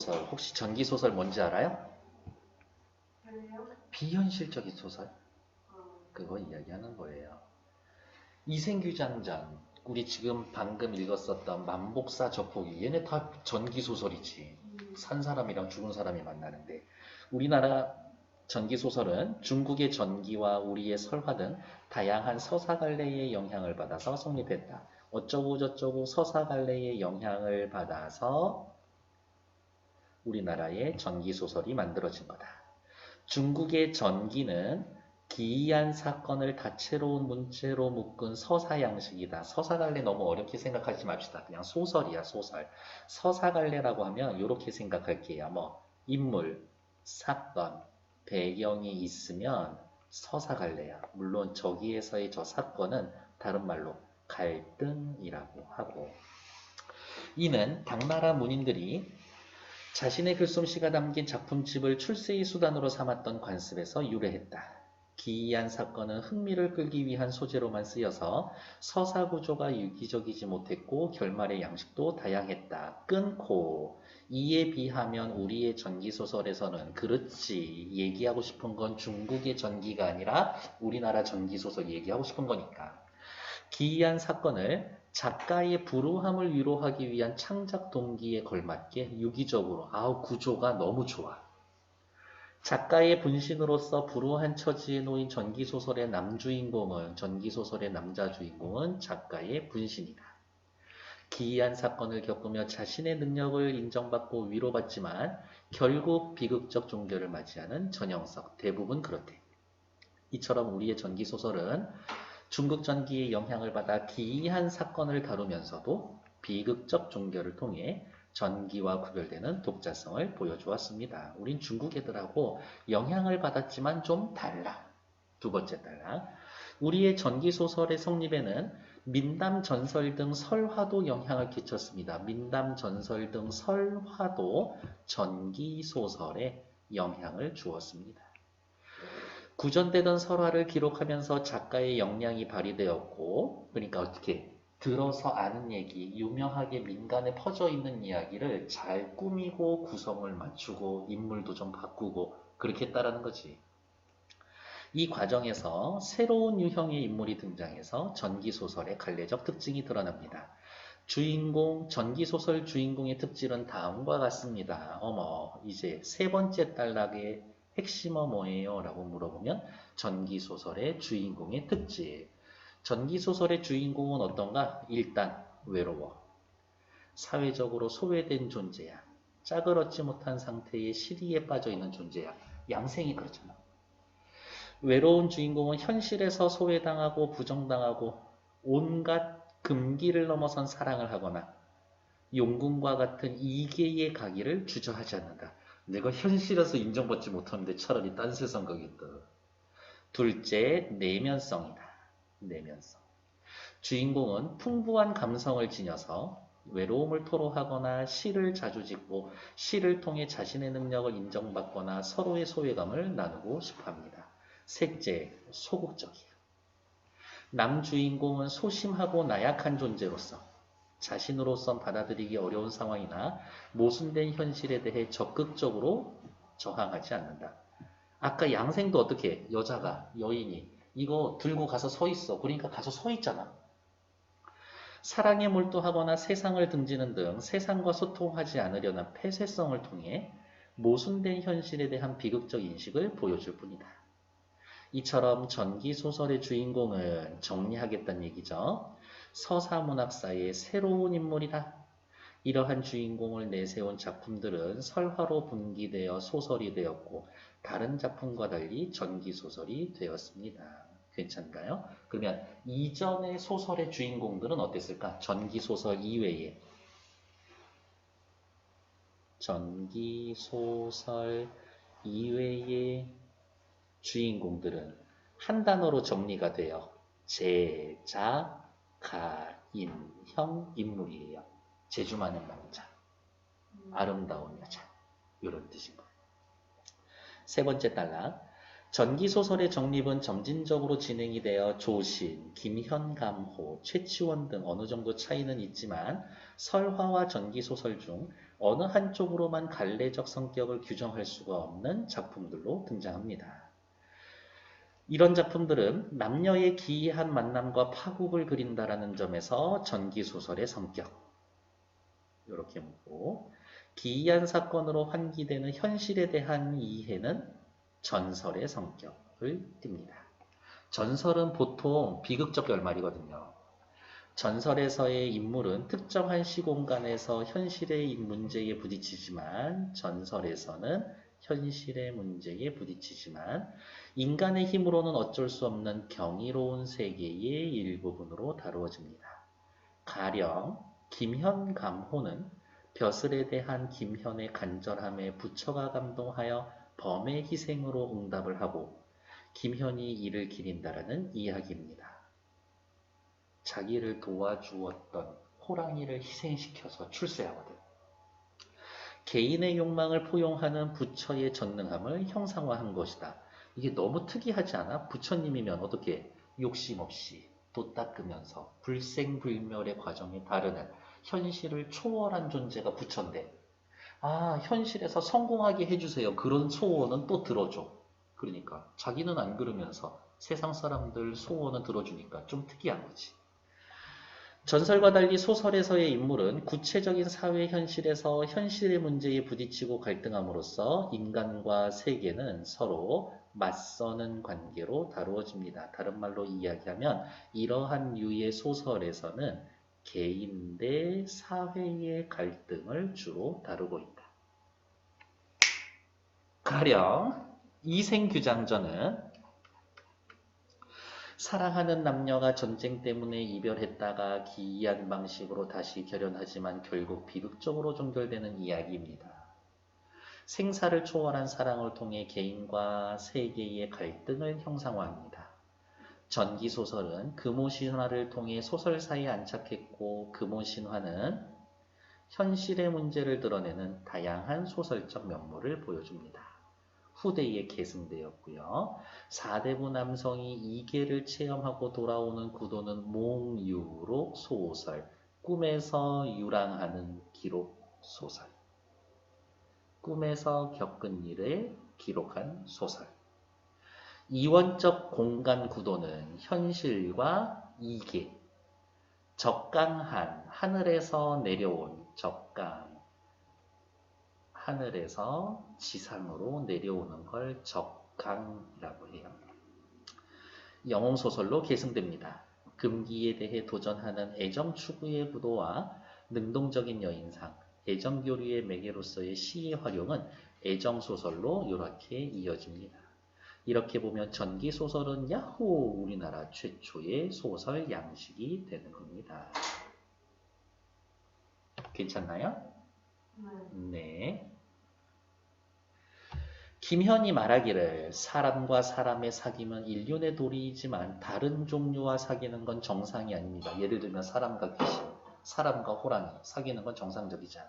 혹시 전기소설 뭔지 알아요? 그래요? 비현실적인 소설? 어, 그거 이야기하는 거예요. 이생규장전, 우리 지금 방금 읽었었던 만복사 적보기, 얘네 다 전기소설이지. 산 사람이랑 죽은 사람이 만나는데, 우리나라 전기소설은 중국의 전기와 우리의 설화 등 다양한 서사갈래의 영향을 받아서 성립했다. 어쩌고 저쩌고 서사갈래의 영향을 받아서 우리나라의 전기소설이 만들어진 거다. 중국의 전기는 기이한 사건을 다채로운 문체로 묶은 서사 양식이다. 서사갈래 너무 어렵게 생각하지 맙시다. 그냥 소설이야, 소설. 서사갈래라고 하면 이렇게 생각할게요. 뭐 인물, 사건, 배경이 있으면 서사갈래야. 물론 저기에서의 저 사건은 다른 말로 갈등이라고 하고, 이는 당나라 문인들이 자신의 글솜씨가 담긴 작품집을 출세의 수단으로 삼았던 관습에서 유래했다. 기이한 사건은 흥미를 끌기 위한 소재로만 쓰여서 서사 구조가 유기적이지 못했고 결말의 양식도 다양했다. 끊고 이에 비하면 우리의 전기소설에서는 그렇지, 얘기하고 싶은 건 중국의 전기가 아니라 우리나라 전기소설 얘기하고 싶은 거니까. 기이한 사건을 작가의 불우함을 위로하기 위한 창작 동기에 걸맞게 유기적으로, 구조가 너무 좋아. 작가의 분신으로서 불우한 처지에 놓인 전기소설의 남자 주인공은 작가의 분신이다. 기이한 사건을 겪으며 자신의 능력을 인정받고 위로받지만 결국 비극적 종결을 맞이하는 전형석, 대부분 그렇대. 이처럼 우리의 전기소설은 중국 전기의 영향을 받아 기이한 사건을 다루면서도 비극적 종결을 통해 전기와 구별되는 독자성을 보여주었습니다. 우린 중국 애들하고 영향을 받았지만 좀 달라. 두 번째 달라. 우리의 전기소설의 성립에는 민담 전설 등 설화도 영향을 끼쳤습니다. 민담 전설 등 설화도 전기소설에 영향을 주었습니다. 구전되던 설화를 기록하면서 작가의 역량이 발휘되었고, 그러니까 어떻게 들어서 아는 얘기, 유명하게 민간에 퍼져 있는 이야기를 잘 꾸미고 구성을 맞추고 인물도 좀 바꾸고 그렇게 했다라는 거지. 이 과정에서 새로운 유형의 인물이 등장해서 전기소설의 갈래적 특징이 드러납니다. 전기소설 주인공의 특질은 다음과 같습니다. 어머, 이제 세 번째 단락의 핵심은 뭐예요? 라고 물어보면 전기소설의 주인공의 특질. 전기소설의 주인공은 어떤가? 일단 외로워. 사회적으로 소외된 존재야. 짝을 얻지 못한 상태의 시리에 빠져 있는 존재야. 양생이 그렇잖아. 외로운 주인공은 현실에서 소외당하고 부정당하고 온갖 금기를 넘어선 사랑을 하거나 용궁과 같은 이계의 가기를 주저하지 않는다. 내가 현실에서 인정받지 못하는데 차라리 딴 세상 가겠다. 둘째, 내면성이다. 내면성. 주인공은 풍부한 감성을 지녀서 외로움을 토로하거나 시를 자주 짓고 시를 통해 자신의 능력을 인정받거나 서로의 소외감을 나누고 싶어합니다. 셋째, 소극적이야. 남주인공은 소심하고 나약한 존재로서 자신으로선 받아들이기 어려운 상황이나 모순된 현실에 대해 적극적으로 저항하지 않는다. 아까 양생도 어떻게 해? 여자가, 여인이 이거 들고 가서 서 있어. 그러니까 가서 서 있잖아. 사랑에 몰두하거나 세상을 등지는 등 세상과 소통하지 않으려는 폐쇄성을 통해 모순된 현실에 대한 비극적 인식을 보여줄 뿐이다. 이처럼 전기소설의 주인공은 정리하겠다는 얘기죠. 서사문학사의 새로운 인물이다. 이러한 주인공을 내세운 작품들은 설화로 분기되어 소설이 되었고 다른 작품과 달리 전기소설이 되었습니다. 괜찮은가요? 그러면 이전의 소설의 주인공들은 어땠을까? 전기소설 이외에 전기소설 이외의 주인공들은 한 단어로 정리가 돼요. 제자, 가인, 형, 인물이에요. 제주 많은 남자, 아름다운 여자, 이런 뜻인 거예요. 세 번째 단락, 전기소설의 정립은 점진적으로 진행이 되어 조신, 김현감호, 최치원 등 어느 정도 차이는 있지만 설화와 전기소설 중 어느 한쪽으로만 갈래적 성격을 규정할 수가 없는 작품들로 등장합니다. 이런 작품들은 남녀의 기이한 만남과 파국을 그린다라는 점에서 전기소설의 성격, 이렇게 묻고, 기이한 사건으로 환기되는 현실에 대한 이해는 전설의 성격을 띱니다. 전설은 보통 비극적 결말이거든요. 전설에서의 인물은 특정한 시공간에서 현실의 문제에 부딪히지만, 전설에서는 현실의 문제에 부딪히지만 인간의 힘으로는 어쩔 수 없는 경이로운 세계의 일부분으로 다루어집니다. 가령 김현감호는 벼슬에 대한 김현의 간절함에 부처가 감동하여 범의 희생으로 응답을 하고 김현이 이를 기린다라는 이야기입니다. 자기를 도와주었던 호랑이를 희생시켜서 출세하거든. 개인의 욕망을 포용하는 부처의 전능함을 형상화한 것이다. 이게 너무 특이하지 않아? 부처님이면 어떻게 욕심 없이 도 닦으면서 불생불멸의 과정에 따르는 현실을 초월한 존재가 부처인데, 아, 현실에서 성공하게 해주세요. 그런 소원은 또 들어줘. 그러니까 자기는 안 그러면서 세상 사람들 소원은 들어주니까 좀 특이한 거지. 전설과 달리 소설에서의 인물은 구체적인 사회 현실에서 현실의 문제에 부딪히고 갈등함으로써 인간과 세계는 서로 맞서는 관계로 다루어집니다. 다른 말로 이야기하면 이러한 유의 소설에서는 개인 대 사회의 갈등을 주로 다루고 있다. 가령 이생규장전은 사랑하는 남녀가 전쟁 때문에 이별했다가 기이한 방식으로 다시 결연하지만 결국 비극적으로 종결되는 이야기입니다. 생사를 초월한 사랑을 통해 개인과 세계의 갈등을 형상화합니다. 전기소설은 금오신화를 통해 소설사에 안착했고, 금오신화는 현실의 문제를 드러내는 다양한 소설적 면모를 보여줍니다. 후대에 계승되었고요. 4대부 남성이 이계를 체험하고 돌아오는 구도는 몽유록 소설, 꿈에서 유랑하는 기록 소설, 꿈에서 겪은 일을 기록한 소설. 이원적 공간 구도는 현실과 이계, 적강한, 하늘에서 내려온 적강, 하늘에서 지상으로 내려오는 걸 적강이라고 해요. 영웅소설로 계승됩니다. 금기에 대해 도전하는 애정 추구의 부도와 능동적인 여인상, 애정 교류의 매개로서의 시의 활용은 애정소설로 이렇게 이어집니다. 이렇게 보면 전기소설은 야호! 우리나라 최초의 소설 양식이 되는 겁니다. 괜찮나요? 네. 김현이 말하기를 사람과 사람의 사귐은 인륜의 도리이지만 다른 종류와 사귀는 건 정상이 아닙니다. 예를 들면 사람과 귀신, 사람과 호랑이 사귀는 건 정상적이잖아.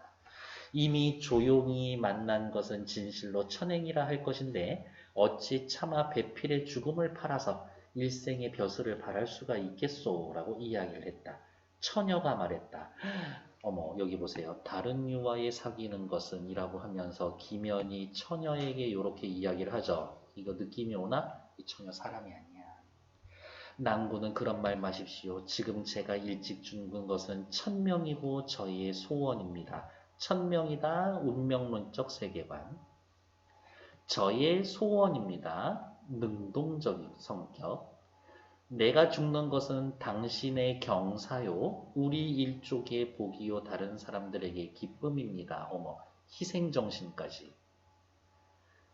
이미 조용히 만난 것은 진실로 천행이라 할 것인데 어찌 차마 배필의 죽음을 팔아서 일생의 벼슬을 바랄 수가 있겠소? 라고 이야기를 했다. 처녀가 말했다. 어머, 여기 보세요. 다른 유와의 사귀는 것은 이라고 하면서 김연이 처녀에게 이렇게 이야기를 하죠. 이거 느낌이 오나? 이 처녀 사람이 아니야. 낭구는 그런 말 마십시오. 지금 제가 일찍 죽은 것은 천명이고 저희의 소원입니다. 천명이다. 운명론적 세계관. 저의 소원입니다. 능동적인 성격. 내가 죽는 것은 당신의 경사요, 우리 일족의 복이요, 다른 사람들에게 기쁨입니다. 어머, 희생정신까지.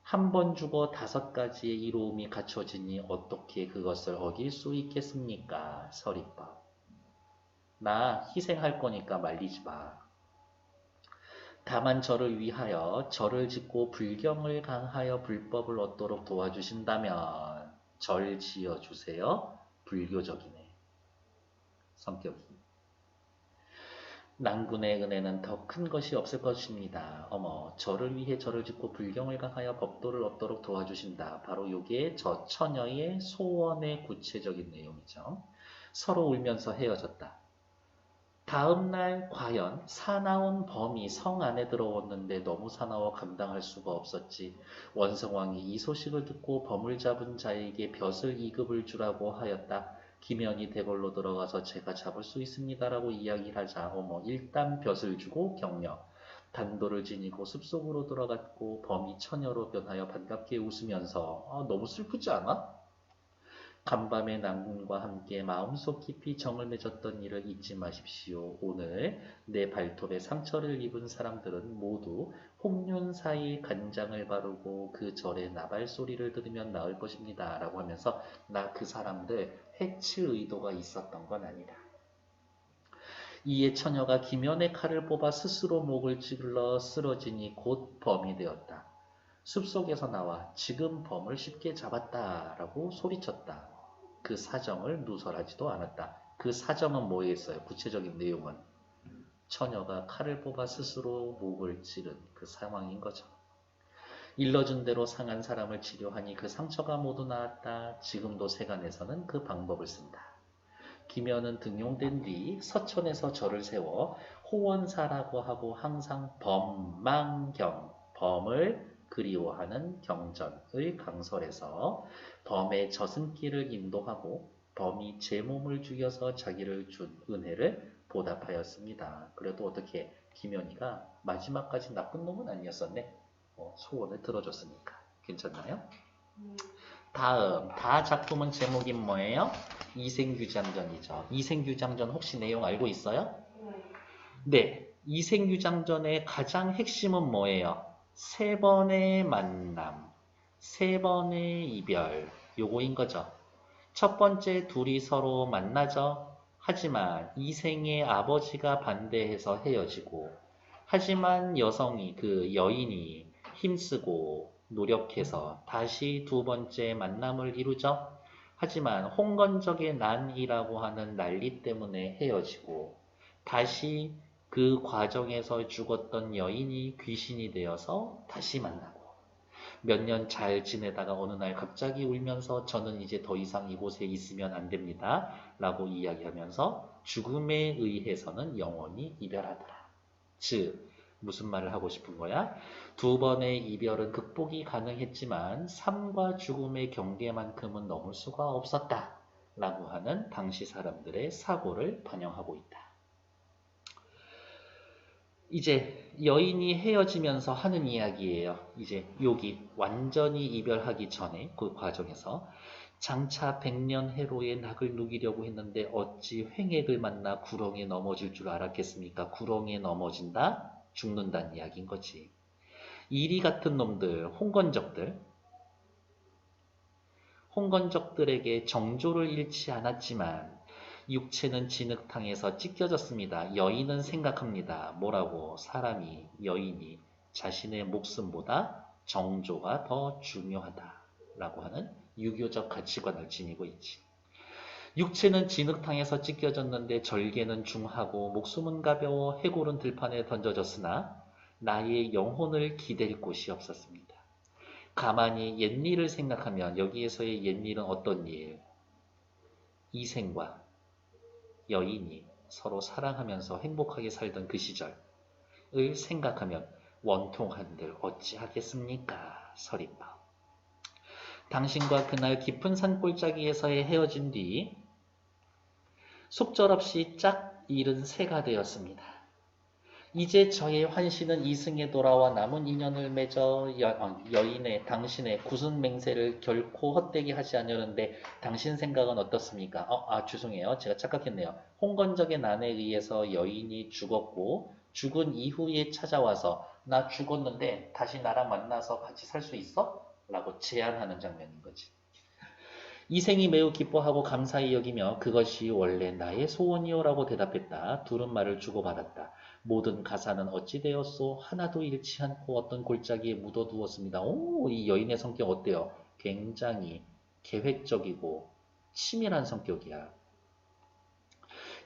한 번 죽어 5가지의 이로움이 갖춰지니 어떻게 그것을 어길 수 있겠습니까? 서리법. 나 희생할 거니까 말리지 마. 다만 저를 위하여 절을 짓고 불경을 강하여 불법을 얻도록 도와주신다면 절 지어주세요. 불교적이네. 성격이. 낭군의 은혜는 더 큰 것이 없을 것입니다. 어머, 저를 위해 절을 짓고 불경을 강하여 법도를 얻도록 도와주신다. 바로 요게 저 처녀의 소원의 구체적인 내용이죠. 서로 울면서 헤어졌다. 다음날 과연 사나운 범이 성 안에 들어왔는데 너무 사나워 감당할 수가 없었지. 원성왕이 이 소식을 듣고 범을 잡은 자에게 벼슬 2급을 주라고 하였다. 김연이 대궐로 들어가서 제가 잡을 수 있습니다라고 이야기를 하자 어머 일단 벼슬 주고 격려. 단도를 지니고 숲속으로 들어갔고 범이 처녀로 변하여 반갑게 웃으면서 너무 슬프지 않아? 간밤의 낭군과 함께 마음속 깊이 정을 맺었던 일을 잊지 마십시오. 오늘 내 발톱에 상처를 입은 사람들은 모두 홍륜사의 간장을 바르고 그 절의 나발 소리를 들으면 나을 것입니다. 라고 하면서 나 그 사람들 해칠 의도가 있었던 건 아니다. 이에 처녀가 김연의 칼을 뽑아 스스로 목을 찔러 쓰러지니 곧 범이 되었다. 숲속에서 나와 지금 범을 쉽게 잡았다 라고 소리쳤다. 그 사정을 누설하지도 않았다. 그 사정은 뭐였어요? 구체적인 내용은 처녀가 칼을 뽑아 스스로 목을 찌른 그 상황인 거죠. 일러준 대로 상한 사람을 치료하니 그 상처가 모두 나았다. 지금도 세간에서는 그 방법을 쓴다. 김연은 등용된 뒤 서천에서 절을 세워 호원사라고 하고 항상 범망경, 범을 그리워하는 경전을 강설해서 범의 저승길을 인도하고 범이 제 몸을 죽여서 자기를 준 은혜를 보답하였습니다. 그래도 어떻게 김연이가 마지막까지 나쁜 놈은 아니었었네. 소원을 들어줬으니까. 괜찮나요? 다음 작품은 제목이 뭐예요? 이생규장전이죠. 이생규장전 혹시 내용 알고 있어요? 네. 이생규장전의 가장 핵심은 뭐예요? 세 번의 만남, 세 번의 이별, 요거인 거죠. 첫 번째 둘이 서로 만나죠. 하지만 이생의 아버지가 반대해서 헤어지고, 하지만 여인이 힘쓰고 노력해서 다시 두 번째 만남을 이루죠. 하지만 홍건적의 난이라고 하는 난리 때문에 헤어지고, 다시 그 과정에서 죽었던 여인이 귀신이 되어서 다시 만나고 몇 년 잘 지내다가 어느 날 갑자기 울면서 저는 이제 더 이상 이곳에 있으면 안 됩니다 라고 이야기하면서 죽음에 의해서는 영원히 이별하더라. 즉 무슨 말을 하고 싶은 거야? 두 번의 이별은 극복이 가능했지만 삶과 죽음의 경계만큼은 넘을 수가 없었다 라고 하는 당시 사람들의 사고를 반영하고 있다. 이제 여인이 헤어지면서 하는 이야기예요. 이제 여기 완전히 이별하기 전에 그 과정에서 장차 백년해로의 낙을 누기려고 했는데 어찌 횡액을 만나 구렁에 넘어질 줄 알았겠습니까? 구렁에 넘어진다? 죽는다는 이야기인 거지. 이리 같은 놈들, 홍건적들에게 정조를 잃지 않았지만 육체는 진흙탕에서 찢겨졌습니다. 여인은 생각합니다. 뭐라고? 여인이 자신의 목숨보다 정조가 더 중요하다라고 하는 유교적 가치관을 지니고 있지. 육체는 진흙탕에서 찢겨졌는데 절개는 중하고 목숨은 가벼워 해골은 들판에 던져졌으나 나의 영혼을 기댈 곳이 없었습니다. 가만히 옛일을 생각하면 여기에서의 옛일은 어떤 일? 이생과 여인이 서로 사랑하면서 행복하게 살던 그 시절을 생각하면 원통한들 어찌하겠습니까? 서리파. 당신과 그날 깊은 산골짜기에서의 헤어진 뒤 속절없이 짝 잃은 새가 되었습니다. 이제 저의 환시는 이승에 돌아와 남은 인연을 맺어 당신의 굳은 맹세를 결코 헛되게 하지 않으려는데 당신 생각은 어떻습니까? 죄송해요. 제가 착각했네요. 홍건적의 난에 의해서 여인이 죽었고 죽은 이후에 찾아와서 나 죽었는데 다시 나랑 만나서 같이 살 수 있어? 라고 제안하는 장면인 거지. 이생이 매우 기뻐하고 감사히 여기며 그것이 원래 나의 소원이요라고 대답했다. 둘은 말을 주고받았다. 모든 가사는 어찌 되었소? 하나도 잃지 않고 어떤 골짜기에 묻어두었습니다. 이 여인의 성격 어때요? 굉장히 계획적이고 치밀한 성격이야.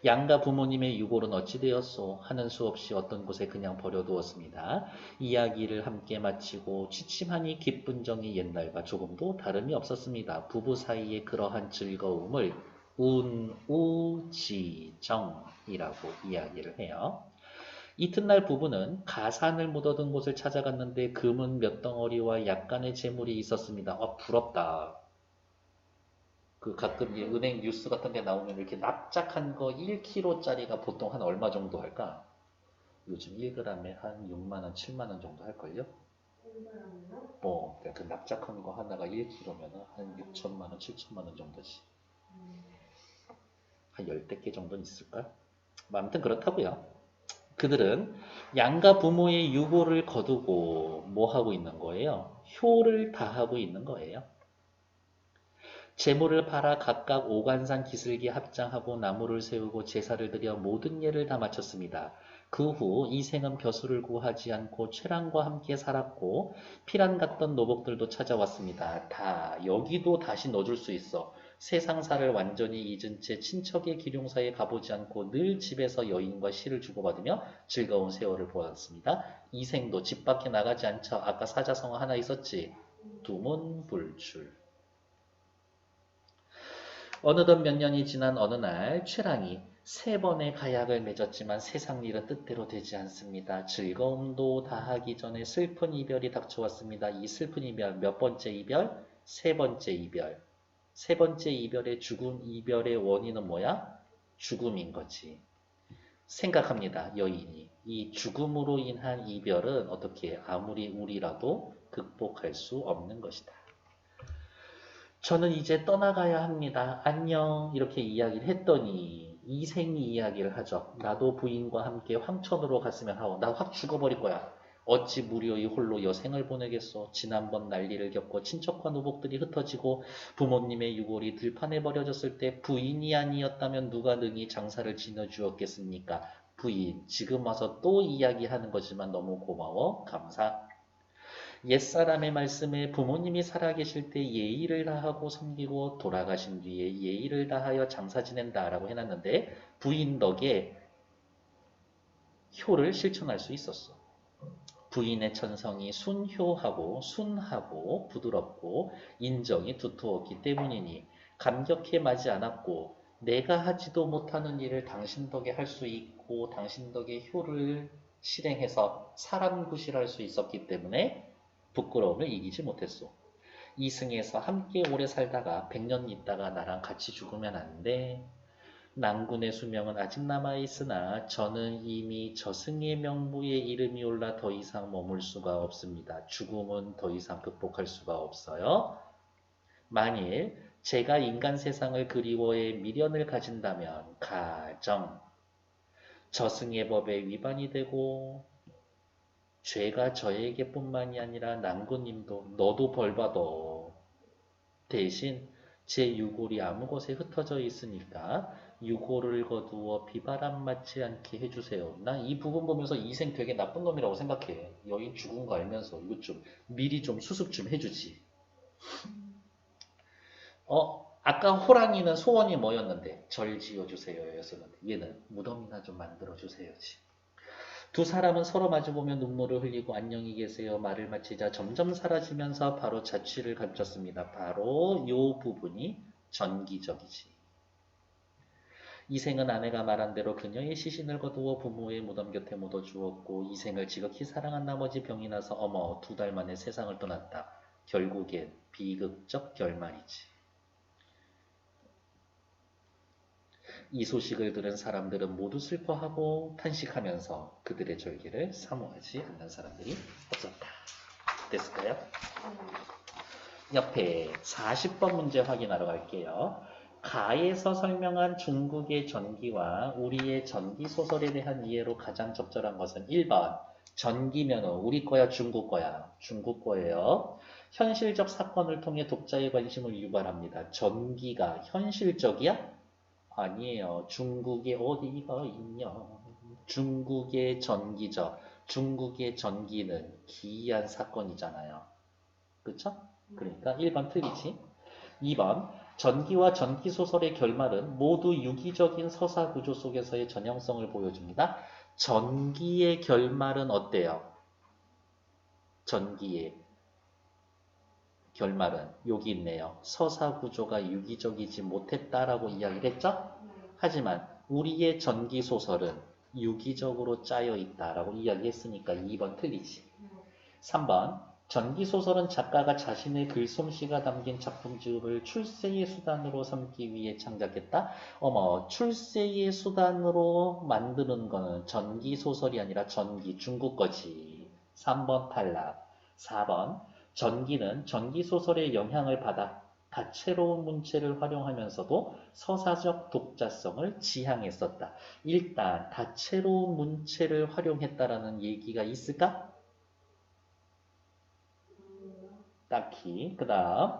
양가 부모님의 유골은 어찌 되었소? 하는 수 없이 어떤 곳에 그냥 버려두었습니다. 이야기를 함께 마치고 취침하니 기쁜 정이 옛날과 조금도 다름이 없었습니다. 부부 사이의 그러한 즐거움을 운우지정이라고 이야기를 해요. 이튿날 부부는 가산을 묻어둔 곳을 찾아갔는데 금은 몇 덩어리와 약간의 재물이 있었습니다. 부럽다. 그 가끔 이 은행 뉴스 같은 데 나오면 이렇게 납작한 거 1kg짜리가 보통 한 얼마 정도 할까? 요즘 1g에 한 6만 원, 7만 원 정도 할걸요? 그러니까 그 납작한 거 하나가 1kg면 한 6천만 원, 7천만 원 정도지. 한 10대 개 정도는 있을까? 아무튼 그렇다고요. 그들은 양가 부모의 유고를 거두고 뭐 하고 있는 거예요? 효를 다하고 있는 거예요. 재물을 팔아 각각 오간산 기슭에 합장하고 나무를 세우고 제사를 드려 모든 예를 다 마쳤습니다. 그 후 이생은 벼슬을 구하지 않고 최랑과 함께 살았고 피란 같던 노복들도 찾아왔습니다. 다 여기도 다시 넣어줄 수 있어. 세상사를 완전히 잊은 채 친척의 기룡사에 가보지 않고 늘 집에서 여인과 시를 주고받으며 즐거운 세월을 보았습니다. 이생도 집 밖에 나가지 않죠. 아까 사자성어 하나 있었지. 두문불출. 어느덧 몇 년이 지난 어느 날 최랑이 3번의 가약을 맺었지만 세상 일은 뜻대로 되지 않습니다. 즐거움도 다하기 전에 슬픈 이별이 닥쳐왔습니다. 이 슬픈 이별 몇 번째 이별? 3번째 이별. 3번째 이별의 죽음, 이별의 원인은 뭐야? 죽음인 거지. 생각합니다. 여인이. 이 죽음으로 인한 이별은 어떻게 아무리 우리라도 극복할 수 없는 것이다. 저는 이제 떠나가야 합니다. 안녕 이렇게 이야기를 했더니 이생이 이야기를 하죠. 나도 부인과 함께 황천으로 갔으면 하오. 나 확 죽어버릴 거야. 어찌 무료히 홀로 여생을 보내겠소. 지난번 난리를 겪고 친척과 노복들이 흩어지고 부모님의 유골이 들판에 버려졌을 때 부인이 아니었다면 누가 능히 장사를 지내주었겠습니까? 부인, 지금 와서 또 이야기하는 거지만 너무 고마워. 감사. 옛사람의 말씀에 부모님이 살아계실 때 예의를 다하고 섬기고 돌아가신 뒤에 예의를 다하여 장사 지낸다라고 해놨는데 부인 덕에 효를 실천할 수 있었어. 부인의 천성이 순하고 부드럽고 인정이 두터웠기 때문이니 감격해 마지 않았고 내가 하지도 못하는 일을 당신 덕에 할 수 있고 당신 덕에 효를 실행해서 사람 구실할 수 있었기 때문에 부끄러움을 이기지 못했소. 이승에서 함께 오래 살다가 100년 있다가 나랑 같이 죽으면 안 돼. 낭군의 수명은 아직 남아있으나 저는 이미 저승의 명부에 이름이 올라 더 이상 머물 수가 없습니다. 죽음은 더 이상 극복할 수가 없어요. 만일 제가 인간 세상을 그리워해 미련을 가진다면 가정, 저승의 법에 위반이 되고 죄가 저에게뿐만이 아니라 낭군님도 너도 벌받아. 대신 제 유골이 아무 곳에 흩어져 있으니까 유골을 거두어 비바람 맞지 않게 해주세요. 난 이 부분 보면서 이생 되게 나쁜 놈이라고 생각해. 여인 죽은 거 알면서 이거 좀 미리 좀 수습 좀 해주지. 아까 호랑이는 소원이 뭐였는데? 절 지어주세요 였었는데 얘는 무덤이나 좀 만들어주세요지. 두 사람은 서로 마주보며 눈물을 흘리고 안녕히 계세요 말을 마치자 점점 사라지면서 바로 자취를 감췄습니다. 바로 요 부분이 전기적이지. 이생은 아내가 말한 대로 그녀의 시신을 거두어 부모의 무덤 곁에 묻어주었고 이생을 지극히 사랑한 나머지 병이 나서 어머 2달 만에 세상을 떠났다. 결국엔 비극적 결말이지. 이 소식을 들은 사람들은 모두 슬퍼하고 탄식하면서 그들의 절기를 사모하지 않는 사람들이 없었다. 됐을까요? 옆에 40번 문제 확인하러 갈게요. 가에서 설명한 중국의 전기와 우리의 전기 소설에 대한 이해로 가장 적절한 것은 1번. 전기면은 우리 거야 중국 거야? 중국 거예요. 현실적 사건을 통해 독자의 관심을 유발합니다. 전기가 현실적이야? 아니에요. 중국에 어디가 있냐. 중국의 전기죠. 중국의 전기는 기이한 사건이잖아요. 그쵸? 그러니까 1번 틀리지. 2번 전기와 전기소설의 결말은 모두 유기적인 서사 구조 속에서의 전형성을 보여줍니다. 전기의 결말은 어때요? 전기의 결말은 여기 있네요. 서사 구조가 유기적이지 못했다라고 이야기를 했죠? 하지만 우리의 전기소설은 유기적으로 짜여 있다라고 이야기했으니까 2번 틀리지. 3번 전기소설은 작가가 자신의 글솜씨가 담긴 작품집을 출세의 수단으로 삼기 위해 창작했다. 어머, 출세의 수단으로 만드는 거는 전기소설이 아니라 전기, 중국 거지. 3번 탈락. 4번 전기는 전기소설의 영향을 받아 다채로운 문체를 활용하면서도 서사적 독자성을 지향했었다. 일단 다채로운 문체를 활용했다라는 얘기가 있을까? 딱히. 그 다음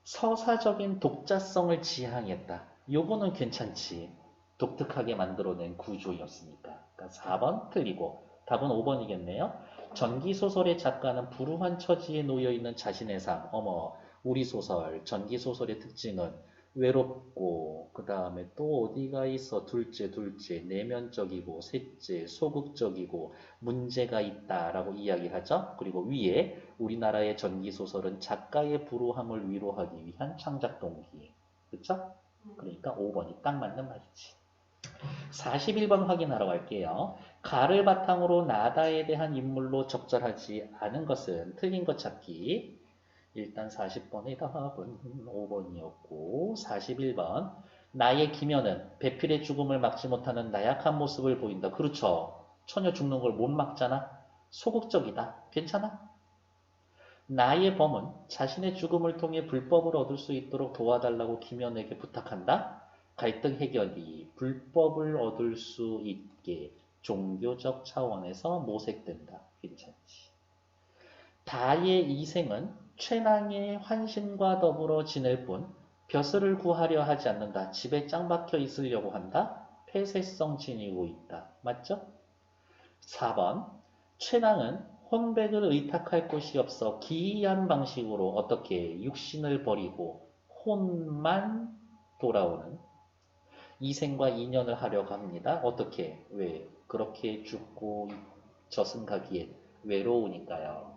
서사적인 독자성을 지향했다. 요거는 괜찮지. 독특하게 만들어낸 구조였으니까. 그러니까 4번 틀리고 답은 5번이겠네요. 전기소설의 작가는 불우한 처지에 놓여있는 자신의 삶. 어머, 우리 소설, 전기소설의 특징은 외롭고 그 다음에 또 어디가 있어? 둘째, 내면적이고 셋째, 소극적이고 문제가 있다라고 이야기하죠. 그리고 위에 우리나라의 전기소설은 작가의 불우함을 위로하기 위한 창작 동기. 그쵸? 그러니까 5번이 딱 맞는 말이지. 41번 확인하러 갈게요. 가를 바탕으로 나다에 대한 인물로 적절하지 않은 것은 틀린 것 찾기. 일단 40번의 답은 5번이었고 41번 나의 기면은 배필의 죽음을 막지 못하는 나약한 모습을 보인다. 그렇죠. 처녀 죽는 걸 못 막잖아. 소극적이다. 괜찮아? 나의 범은 자신의 죽음을 통해 불법을 얻을 수 있도록 도와달라고 기면에게 부탁한다. 갈등 해결이 불법을 얻을 수 있게 종교적 차원에서 모색된다. 괜찮지. 다의 이생은 최낭의 환신과 더불어 지낼 뿐 벼슬을 구하려 하지 않는다. 집에 짱 박혀 있으려고 한다. 폐쇄성 지니고 있다. 맞죠? 4번 최낭은 혼백을 의탁할 곳이 없어 기이한 방식으로 어떻게 육신을 버리고 혼만 돌아오는 이생과 인연을 하려고 합니다. 어떻게? 왜? 그렇게 죽고 저승가기에 외로우니까요.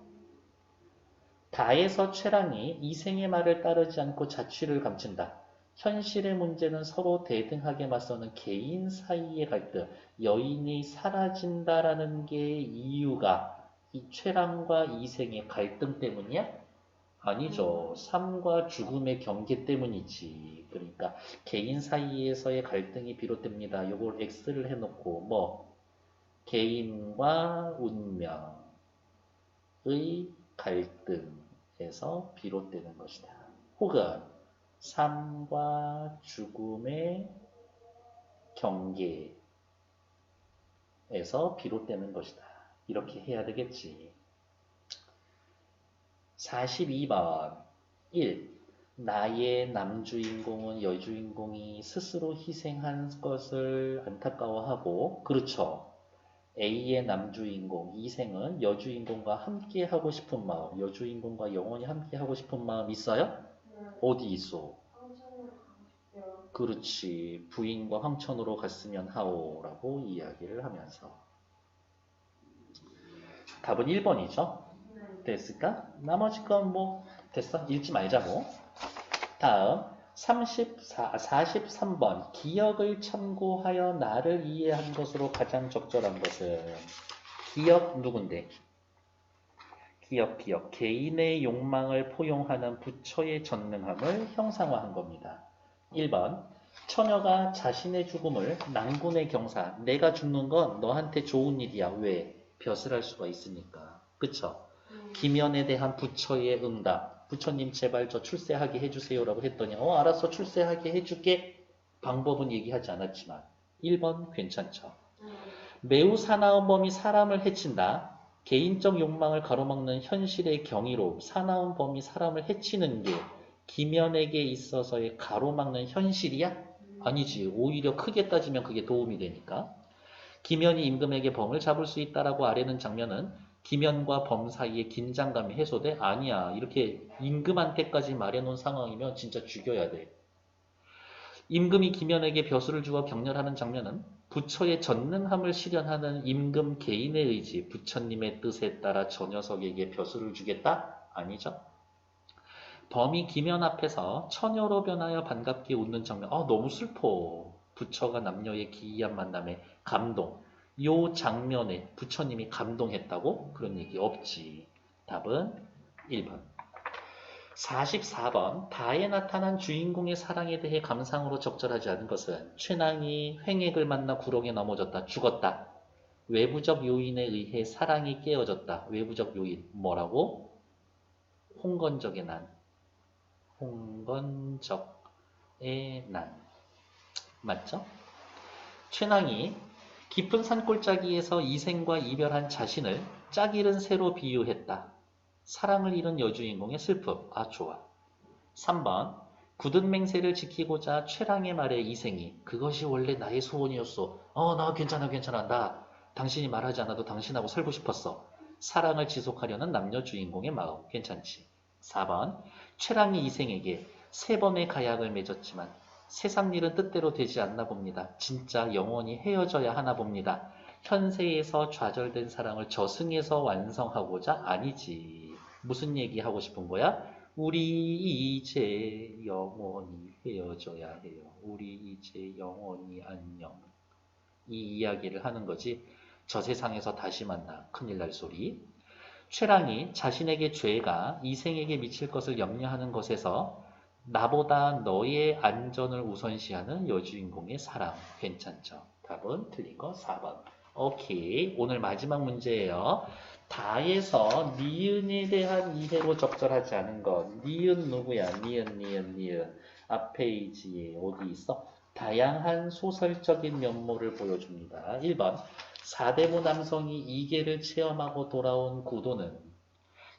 다에서 최랑이 이생의 말을 따르지 않고 자취를 감춘다. 현실의 문제는 서로 대등하게 맞서는 개인 사이의 갈등, 여인이 사라진다라는 게 이유가 이 최랑과 이생의 갈등 때문이야? 아니죠. 삶과 죽음의 경계 때문이지. 그러니까 개인 사이에서의 갈등이 비롯됩니다. 요걸 X를 해놓고 뭐 개인과 운명의 갈등에서 비롯되는 것이다. 혹은 삶과 죽음의 경계에서 비롯되는 것이다. 이렇게 해야 되겠지. 42번 1. 나의 남주인공은 여주인공이 스스로 희생한 것을 안타까워하고 그렇죠. A의 남주인공, 이생은 여주인공과 함께 하고 싶은 마음, 여주인공과 영원히 함께 하고 싶은 마음 있어요? 어디 있어? 그렇지. 부인과 황천으로 갔으면 하오라고 이야기를 하면서. 답은 1번이죠. 됐을까? 나머지 건 뭐 됐어. 읽지 말자고. 다음 43번 기억을 참고하여 나를 이해한 것으로 가장 적절한 것은 기억 누군데? 기억 개인의 욕망을 포용하는 부처의 전능함을 형상화한 겁니다. 1번 처녀가 자신의 죽음을 낭군의 경사 내가 죽는 건 너한테 좋은 일이야. 왜? 벼슬할 수가 있으니까. 그쵸? 기면에 대한 부처의 응답. 부처님 제발 저 출세하게 해주세요라고 했더니 알았어 출세하게 해줄게. 방법은 얘기하지 않았지만 1번 괜찮죠. 매우 사나운 범이 사람을 해친다. 개인적 욕망을 가로막는 현실의 경이로 사나운 범이 사람을 해치는 게 기면에게 있어서의 가로막는 현실이야? 아니지. 오히려 크게 따지면 그게 도움이 되니까. 기면이 임금에게 범을 잡을 수 있다라고 아뢰는 장면은 기면과 범 사이의 긴장감이 해소돼? 아니야. 이렇게 임금한테까지 말해놓은 상황이면 진짜 죽여야 돼. 임금이 기면에게 벼슬을 주어 격렬하는 장면은 부처의 전능함을 실현하는 임금 개인의 의지, 부처님의 뜻에 따라 저 녀석에게 벼슬을 주겠다? 아니죠. 범이 기면 앞에서 처녀로 변하여 반갑게 웃는 장면. 너무 슬퍼. 부처가 남녀의 기이한 만남에 감동. 요 장면에 부처님이 감동했다고? 그런 얘기 없지. 답은 1번. 44번. 다에 나타난 주인공의 사랑에 대해 감상으로 적절하지 않은 것은 최낭이 횡액을 만나 구렁에 넘어졌다. 죽었다. 외부적 요인에 의해 사랑이 깨어졌다. 외부적 요인. 뭐라고? 홍건적의 난. 홍건적의 난. 맞죠? 최낭이 깊은 산골짜기에서 이생과 이별한 자신을 짝 잃은 새로 비유했다. 사랑을 잃은 여주인공의 슬픔. 좋아. 3번. 굳은 맹세를 지키고자 최랑의 말에 이생이 그것이 원래 나의 소원이었어. 나 괜찮아. 나 당신이 말하지 않아도 당신하고 살고 싶었어. 사랑을 지속하려는 남녀 주인공의 마음. 괜찮지. 4번. 최랑이 이생에게 3번의 가약을 맺었지만 세상 일은 뜻대로 되지 않나 봅니다. 진짜 영원히 헤어져야 하나 봅니다. 현세에서 좌절된 사랑을 저승에서 완성하고자 아니지. 무슨 얘기 하고 싶은 거야? 우리 이제 영원히 헤어져야 해요. 우리 이제 영원히 안녕. 이 이야기를 하는 거지. 저 세상에서 다시 만나 큰일 날 소리. 최랑이 자신에게 죄가 이생에게 미칠 것을 염려하는 것에서 나보다 너의 안전을 우선시하는 여주인공의 사랑. 괜찮죠? 답은 틀린 거 4번. 오케이. 오늘 마지막 문제예요. 다에서 니은에 대한 이해로 적절하지 않은 것. 니은 누구야? 니은. 앞 페이지에 어디 있어? 다양한 소설적인 면모를 보여줍니다. 1번. 사대부 남성이 이계를 체험하고 돌아온 구도는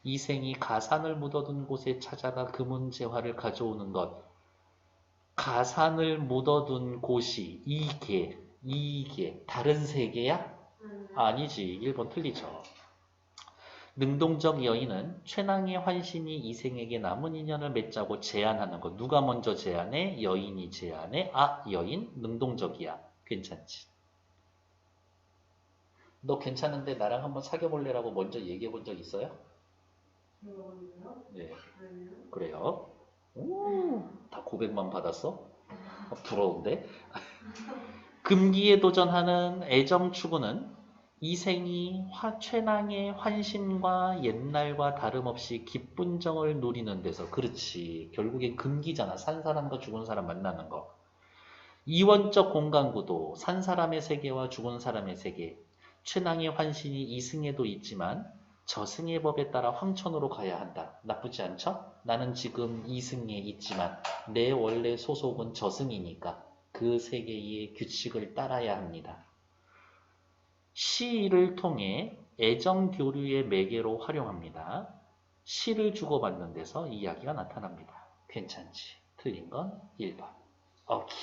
이생이 가산을 묻어둔 곳에 찾아가 금은재화를 가져오는 것. 가산을 묻어둔 곳이 이계. 다른 세계야? 아니지. 1번 틀리죠. 능동적 여인은 최낭의 환신이 이생에게 남은 인연을 맺자고 제안하는 것. 누가 먼저 제안해? 여인이 제안해? 여인? 능동적이야. 괜찮지. 너 괜찮은데 나랑 한번 사귀어볼래라고 먼저 얘기해 본 적 있어요? 네. 그래요? 다 고백만 받았어? 부러운데? 금기에 도전하는 애정 추구는 이생이 최낭의 환심과 옛날과 다름없이 기쁜 정을 누리는 데서. 그렇지. 결국엔 금기잖아. 산 사람과 죽은 사람 만나는 거. 이원적 공간구도. 산 사람의 세계와 죽은 사람의 세계. 최낭의 환신이 이승에도 있지만 저승의 법에 따라 황천으로 가야 한다. 나쁘지 않죠? 나는 지금 이승에 있지만 내 원래 소속은 저승이니까 그 세계의 규칙을 따라야 합니다. 시를 통해 애정 교류의 매개로 활용합니다. 시를 주고받는 데서 이야기가 나타납니다. 괜찮지? 틀린 건 1번. 오케이.